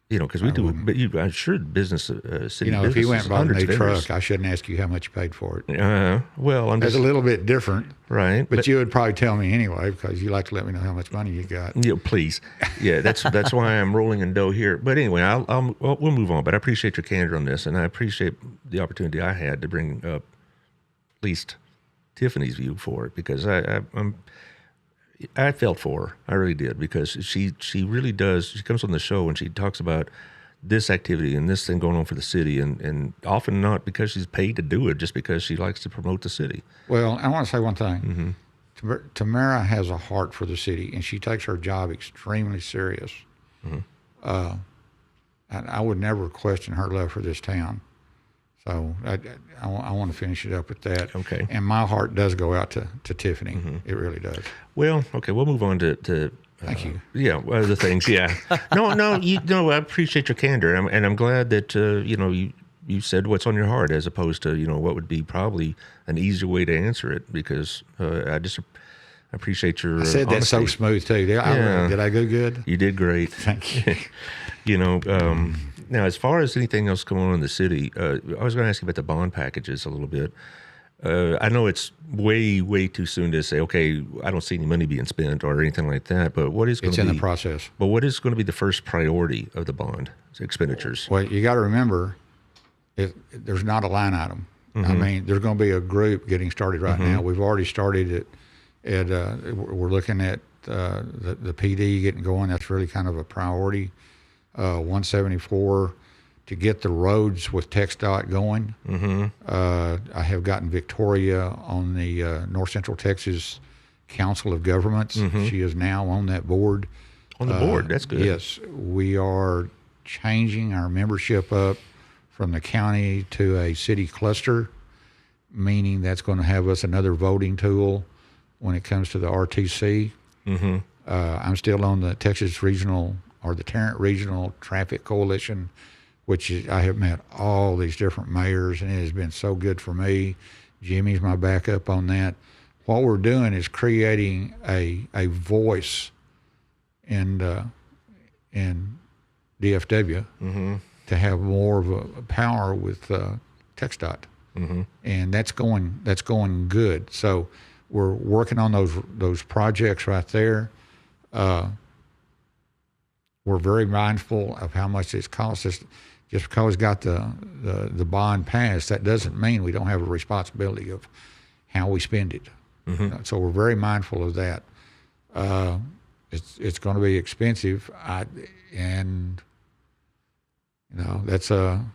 Because we do, but I'm sure business, city business. If you went and bought a hundreds new of various- truck, I shouldn't ask you how much you paid for it. Well, I'm That's just a little bit different, right, but you would probably tell me anyway because you like to let me know how much money you got. Please, that's why I'm rolling in dough here. But anyway, we'll move on. But I appreciate your candor on this, and I appreciate the opportunity I had to bring up at least Tiffany's view for it, because I felt for her. I really did, because she really does. She comes on the show and she talks about this activity and this thing going on for the city, and often not because she's paid to do it, just because she likes to promote the city. Well, I want to say one thing. Tamara has a heart for the city, and she takes her job extremely serious. I would never question her love for this town. So I want to finish it up with that. Okay. And my heart does go out to Tiffany. It really does. Well, okay, we'll move on to Thank you. Yeah, other things. Yeah. No. I appreciate your candor, and I'm glad that you said what's on your heart, as opposed to what would be probably an easier way to answer it. Because I just appreciate your. I said that so honesty. smooth too. Did I go good? You did great. Thank you. Now, as far as anything else going on in the city, I was going to ask you about the bond packages a little bit. I know it's way, way too soon to say, okay, I don't see any money being spent or anything like that, but what is going to be... It's in the process. But what is going to be the first priority of the bond expenditures? Well, you got to remember, there's not a line item. I mean, there's going to be a group getting started right now. We've already started we're looking at the PD getting going. That's really kind of a priority. 174 to get the roads with TxDOT going. I have gotten Victoria on the North Central Texas Council of Governments. She is now on that board. On the board, that's good. Yes, we are changing our membership up from the county to a city cluster, meaning that's going to have us another voting tool when it comes to the RTC. I'm still on the Texas Regional or the Tarrant Regional Traffic Coalition, which is, I have met all these different mayors, and it has been so good for me. Jimmy's my backup on that. What we're doing is creating a voice in DFW to have more of a power with TxDOT, and that's going good. So we're working on those projects right there. We're very mindful of how much it's cost us. Just because we got the bond passed, that doesn't mean we don't have a responsibility of how we spend it. So we're very mindful of that. It's going to be expensive, and that's a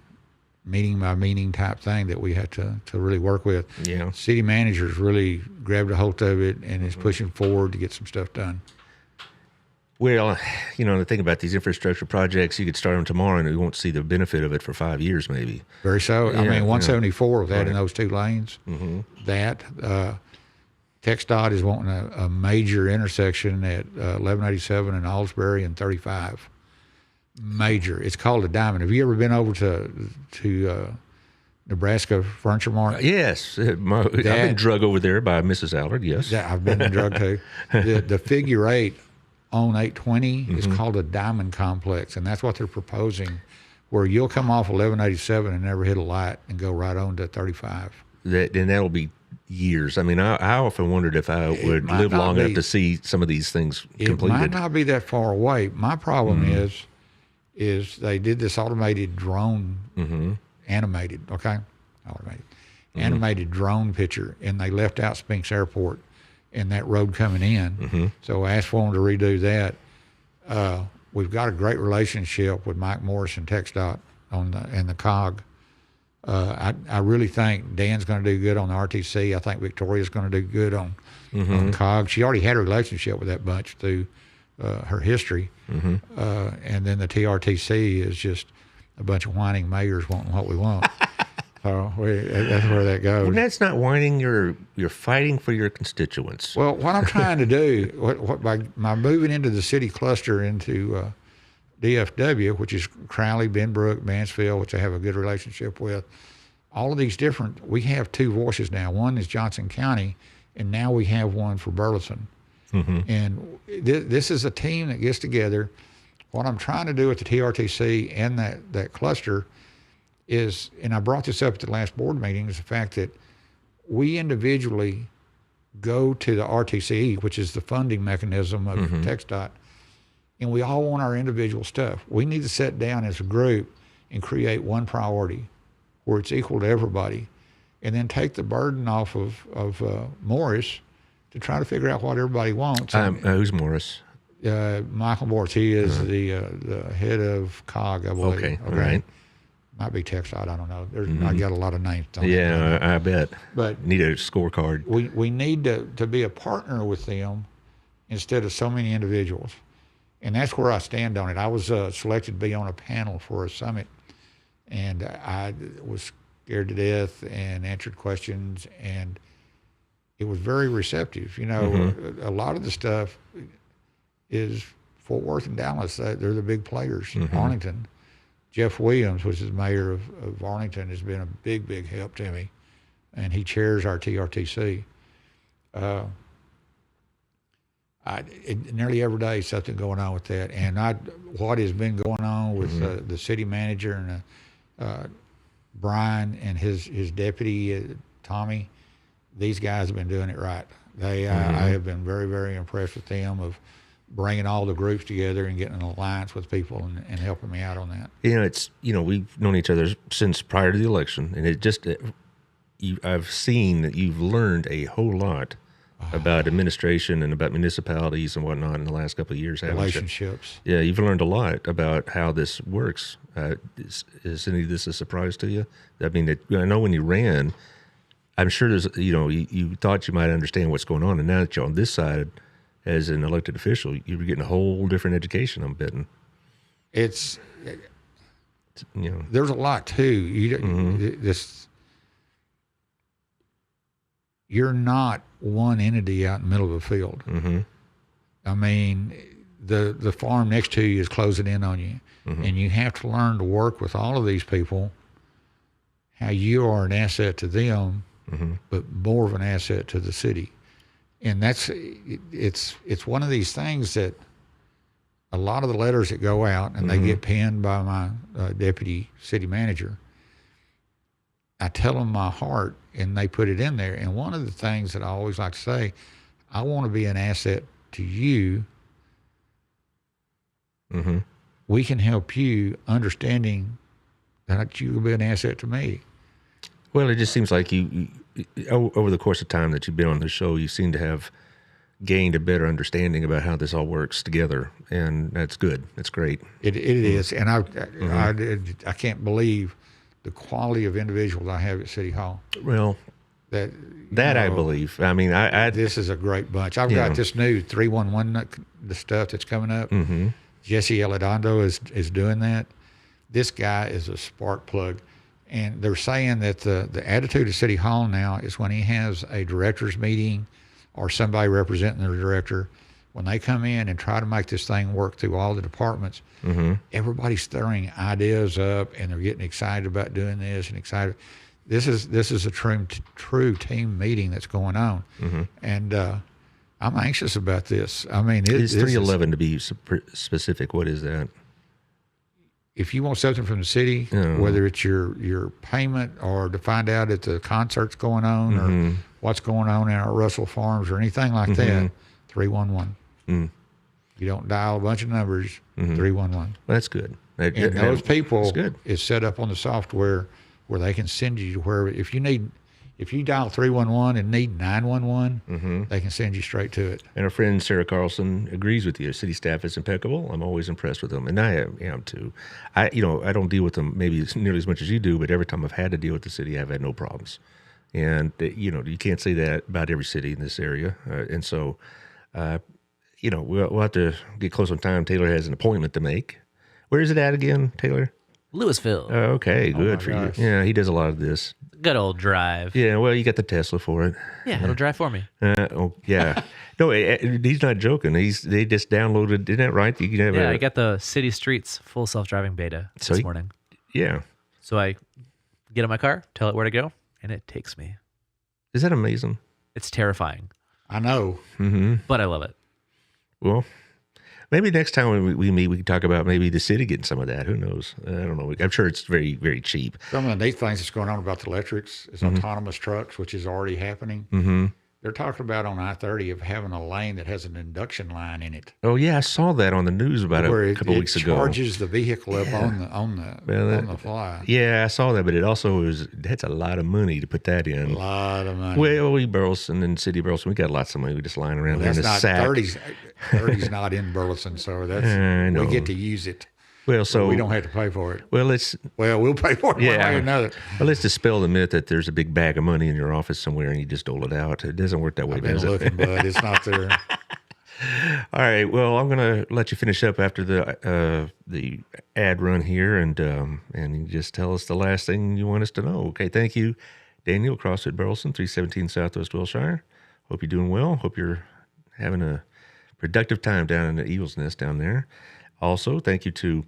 meeting by meeting type thing that we have to really work with. Yeah. City managers really grabbed a hold of it and is pushing forward to get some stuff done. Well, the thing about these infrastructure projects, you could start them tomorrow and we won't see the benefit of it for 5 years, maybe. Very so. I mean, 174 with adding Right. those two lanes, that. TxDOT is wanting a major intersection at 1187 and Alsbury and 35. Major. It's called a diamond. Have you ever been over to Nebraska Furniture Mart? Yes. I've been drug over there by Mrs. Allard, yes. Yeah, I've been in drug too. The figure 8 on 820 is called a diamond complex, and that's what they're proposing, where you'll come off 1187 and never hit a light and go right on to 35. And that'll be years. I mean, I often wondered if I would live long enough to see some of these things completed. It might not be that far away. My problem is they did this automated drone, animated drone picture, and they left out Spinks Airport and that road coming in. So I asked for them to redo that. We've got a great relationship with Mike Morris and TxDOT and the COG. I really think Dan's going to do good on the RTC. I think Victoria's going to do good on COG. She already had a relationship with that bunch through her history. And then the TRTC is just a bunch of whining mayors wanting what we want. So that's where that goes. Well, that's not whining. You're fighting for your constituents. Well, what I'm trying to do, by moving into the city cluster into DFW, which is Crowley, Benbrook, Mansfield, which I have a good relationship with, all of these different, we have two voices now. One is Johnson County, and now we have one for Burleson. And this is a team that gets together. What I'm trying to do with the TRTC and that cluster is, and I brought this up at the last board meeting, is the fact that we individually go to the RTCE, which is the funding mechanism of TxDOT, and we all want our individual stuff. We need to sit down as a group and create one priority where it's equal to everybody, and then take the burden off of Morris to try to figure out what everybody wants. Who's Morris? Michael Morris. He is the head of COG, I believe. Okay, all right. Might be TxDOT, I don't know. I got a lot of names. I bet. But need a scorecard. We need to be a partner with them instead of so many individuals. And that's where I stand on it. I was selected to be on a panel for a summit, and I was scared to death and answered questions, and it was very receptive. You know, a lot of the stuff is Fort Worth and Dallas. They're the big players. Arlington. Jeff Williams, which is mayor of Arlington, has been a big, big help to me, and he chairs our TRTC. Nearly every day something going on with that, and what has been going on with the city manager and Brian and his deputy Tommy. These guys have been doing it right. I have been very, very impressed with them of bringing all the groups together and getting an alliance with people and helping me out on that. We've known each other since prior to the election, and I've seen that you've learned a whole lot about administration and about municipalities and whatnot in the last couple of years. Relationships. Yeah, you've learned a lot about how this works. Is any of this a surprise to you? I mean, I know when you ran, I'm sure there's, you thought you might understand what's going on, and now that you're on this side as an elected official, you're getting a whole different education, I'm betting. There's a lot too. You're not one entity out in the middle of a field. I mean, the farm next to you is closing in on you, and you have to learn to work with all of these people, how you are an asset to them, but more of an asset to the city. And it's one of these things that a lot of the letters that go out, and they get penned by my deputy city manager, I tell them my heart, and they put it in there. And one of the things that I always like to say, I want to be an asset to you. We can help you understanding that you will be an asset to me. Well, it just seems like you over the course of time that you've been on the show, you seem to have gained a better understanding about how this all works together, and that's good. That's great. It is, and I can't believe the quality of individuals I have at City Hall. Well, I believe. I mean, this is a great bunch. I've got this new 311, the stuff that's coming up. Jesse Elizondo is doing that. This guy is a spark plug. And they're saying that the attitude of City Hall now is when he has a director's meeting or somebody representing the director, when they come in and try to make this thing work through all the departments, everybody's throwing ideas up and they're getting excited about doing this and excited. This is a true team meeting that's going on. And I'm anxious about this. I mean, it's 311 to be specific. What is that? If you want something from the city, whether it's your payment or to find out if the concert's going on or what's going on in our Russell Farms or anything like that, 311. You don't dial a bunch of numbers, 311. Well, that's good. And those people is set up on the software where they can send you to where if you dial 311 and need 911, they can send you straight to it. And our friend Sarah Carlson agrees with you. City staff is impeccable. I'm always impressed with them, and I am too. I don't deal with them maybe nearly as much as you do, but every time I've had to deal with the city, I've had no problems. And you can't say that about every city in this area. And so, we'll have to get close on time. Taylor has an appointment to make. Where is it at again, Taylor? Louisville. Okay, good for you. Yeah, he does a lot of this. Good old drive. Yeah, well, you got the Tesla for it. Yeah, it'll drive for me. Yeah. No, he's not joking. They just downloaded. Isn't that right? You can have I got the City Streets full self-driving beta this morning. Yeah. So I get in my car, tell it where to go, and it takes me. Is that amazing? It's terrifying, I know. but I love it. Well, maybe next time when we meet, we can talk about maybe the city getting some of that. Who knows? I don't know. I'm sure it's very, very cheap. Some of the neat things that's going on about the electrics is autonomous trucks, which is already happening. Mm-hmm. They're talking about on I-30 of having a lane that has an induction line in it, Oh yeah, I saw that on the news about where a couple weeks ago. It charges the vehicle up on the fly. Yeah, I saw that, but it also that's a lot of money to put that A in. lot of money. Well, we Burleson and City of Burleson, we got lots of money. We just lying around there That's in a not sack. 30's not in Burleson, so that's know. we get to use it. Well, so We don't have to pay for it. Well, We'll pay for it one way or another. Well, let's dispel the myth that there's a big bag of money in your office somewhere and you just dole it out. It doesn't work that way, I've been does it? looking, but it's not there. All right. Well, I'm gonna let you finish up after the ad run here, and you just tell us the last thing you want us to know. Okay. Thank you, Daniel, CrossFit Burleson, 317 Southwest Wilshire. Hope you're doing well. Hope you're having a productive time down in the Eagle's Nest down there. Also, thank you to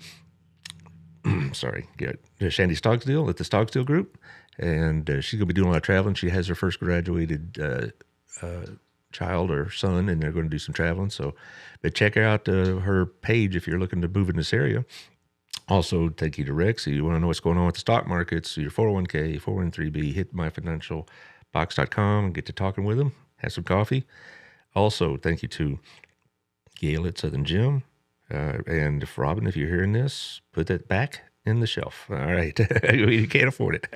Shandy Stogsdill at the Stogsdill Group, and she's gonna be doing a lot of traveling. She has her first graduated child or son, and they're going to do some traveling. So, but check out her page if you're looking to move in this area. Also, thank you to Rex. If you want to know what's going on with the stock markets, your 401k, 403b, hit myfinancialbox.com and get to talking with them. Have some coffee. Also, thank you to Gail at Southern Gym. And if Robin, if you're hearing this, put that back in the shelf. All right. We can't afford it.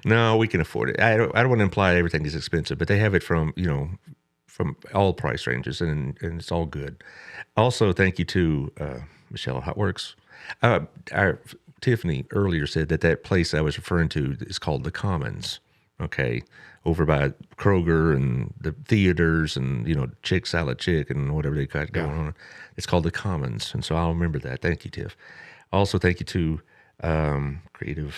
No, we can afford it. I don't want to imply everything is expensive, but they have it from all price ranges, and it's all good. Also, thank you to Michelle at Hotworks. Tiffany earlier said that place I was referring to is called the Commons. Okay, over by Kroger and the theaters and Chick Salad Chick and whatever they got going on. It's called the Commons, and so I'll remember that. Thank you, Tiff. Also, thank you to Creative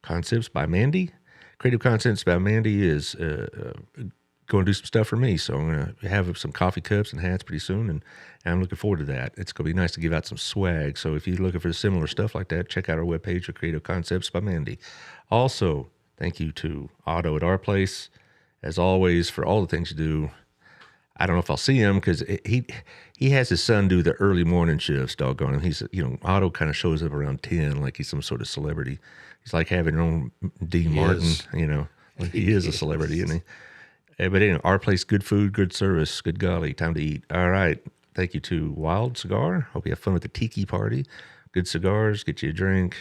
Concepts by Mandy. Creative Concepts by Mandy is going to do some stuff for me, so I'm going to have some coffee cups and hats pretty soon, and I'm looking forward to that. It's going to be nice to give out some swag, so if you're looking for similar stuff like that, check out our webpage of Creative Concepts by Mandy. Also, thank you to Otto at Our Place, as always, for all the things you do. I don't know if I'll see him because he has his son do the early morning shifts, doggone him. He's, Otto kind of shows up around 10 like he's some sort of celebrity. He's like having your own Dean Martin, Like he is a celebrity, isn't he? But anyway, Our Place, good food, good service, good golly, time to eat. All right. Thank you to Wild Cigar. Hope you have fun with the tiki party. Good cigars, get you a drink,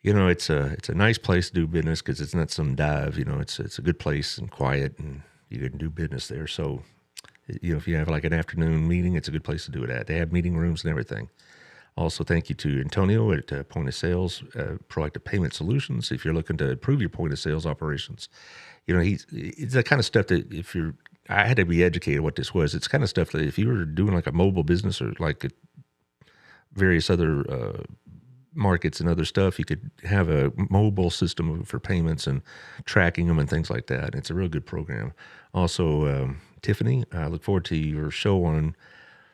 it's a nice place to do business because it's not some dive. It's a good place and quiet, and you can do business there. So, if you have like an afternoon meeting, it's a good place to do it at. They have meeting rooms and everything. Also, thank you to Antonio at Point of Sales, Proactive Payment Solutions. If you're looking to improve your point of sales operations, it's that kind of stuff that I had to be educated what this was. It's kind of stuff that if you were doing like a mobile business or like various other markets and other stuff, you could have a mobile system for payments and tracking them and things like that. And it's a real good program. Also, Tiffany, I look forward to your show on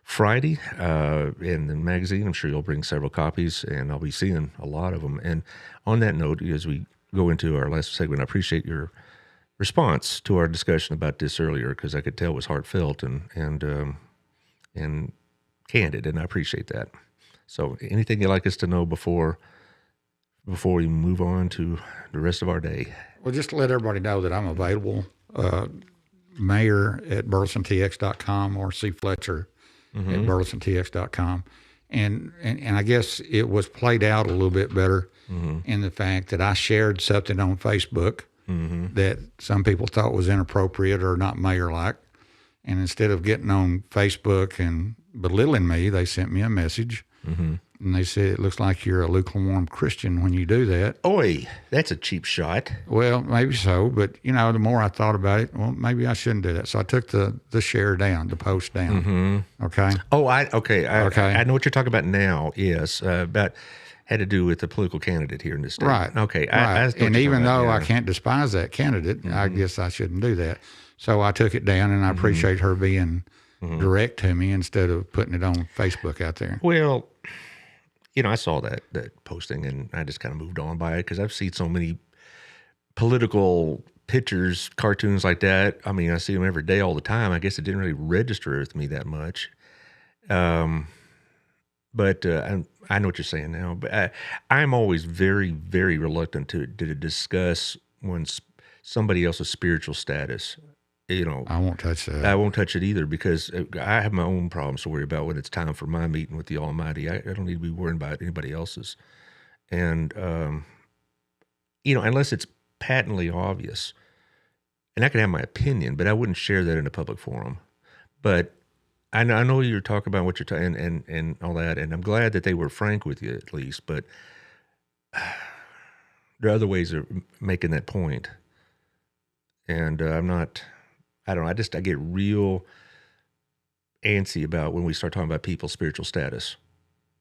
Friday in the magazine. I'm sure you'll bring several copies, and I'll be seeing a lot of them. And on that note, as we go into our last segment, I appreciate your response to our discussion about this earlier, because I could tell it was heartfelt and candid, and I appreciate that. So anything you'd like us to know before we move on to the rest of our day? Well, just to let everybody know that I'm available. Mayor at burlesontx.com or C. Fletcher at burlesontx.com. And I guess it was played out a little bit better in the fact that I shared something on Facebook that some people thought was inappropriate or not mayor-like. And instead of getting on Facebook and belittling me, they sent me a message. And they said, it looks like you're a lukewarm Christian when you do that. Oi, that's a cheap shot. Well, maybe so. But, the more I thought about it, well, maybe I shouldn't do that. So I took the share down, the post down. Okay. Oh, I know what you're talking about now. Yes. About had to do with the political candidate here in the state. Right. Okay. Right. And even though I can't despise that candidate, I guess I shouldn't do that. So I took it down, and I appreciate her being direct to me instead of putting it on Facebook out there. Well, I saw that posting, and I just kind of moved on by it because I've seen so many political pictures, cartoons like that. I mean, I see them every day, all the time. I guess it didn't really register with me that much. But I know what you're saying now. But I'm always very, very reluctant to discuss somebody else's spiritual status. You know, I won't touch that. I won't touch it either because I have my own problems to worry about when it's time for my meeting with the Almighty. I don't need to be worrying about anybody else's. And, you know, unless it's patently obvious. And I can have my opinion, but I wouldn't share that in a public forum. But I know you're talking about what you're talking and all that, and I'm glad that they were frank with you at least, but there are other ways of making that point. And I get real antsy about when we start talking about people's spiritual status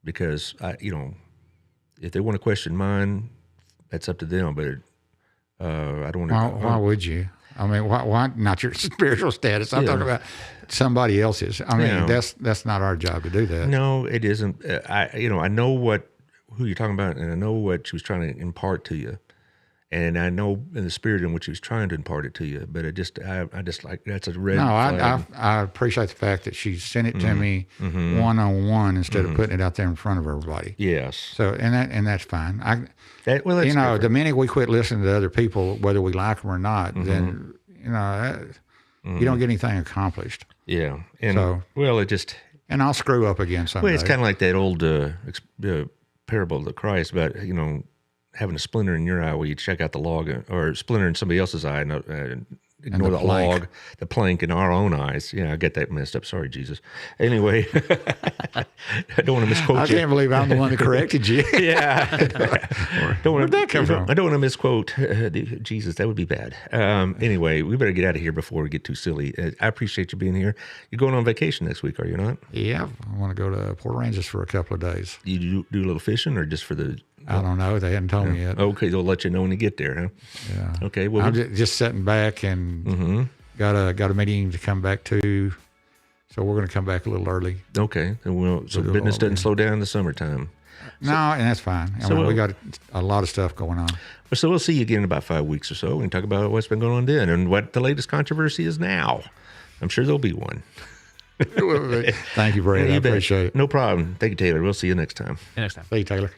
because if they want to question mine, that's up to them, but I don't want to. Why would you? I mean, why not your spiritual status? I'm talking about somebody else's. I mean, that's not our job to do that. No, it isn't. I know who you're talking about, and I know what she was trying to impart to you, and I know in the spirit in which she was trying to impart it to you. But I just like that's a red. No, flag. I appreciate the fact that she sent it to me one-on-one instead of putting it out there in front of everybody. Yes. So and that's fine. That's the minute we quit listening to other people, whether we like them or not, then you don't get anything accomplished. Yeah, and it just and I'll screw up again someday. Well, it's kind of like that old parable of the Christ about having a splinter in your eye where you check out the log, or a splinter in somebody else's eye and ignore the log, the plank in our own eyes. Yeah, I get that messed up. Sorry, Jesus. Anyway, I don't want to misquote you. I can't believe I'm the one that corrected you. Yeah. Where'd that come from? I don't want to misquote Jesus. That would be bad. Anyway, we better get out of here before we get too silly. I appreciate you being here. You're going on vacation next week, are you not? Yeah. I want to go to Port Aransas for a couple of days. You do a little fishing or just for the... I don't know. They hadn't told me yet. Okay, they'll let you know when you get there, huh? Yeah. Okay. Well, I'm just sitting back and got a meeting to come back to, so we're going to come back a little early. Okay. So business doesn't slow down in the summertime. No, and that's fine. I mean, we got a lot of stuff going on. So we'll see you again in about 5 weeks or so and talk about what's been going on then and what the latest controversy is now. I'm sure there'll be one. Thank you, Brad. I appreciate it. No problem. Thank you, Taylor. We'll see you next time. See you next time. See you, Taylor.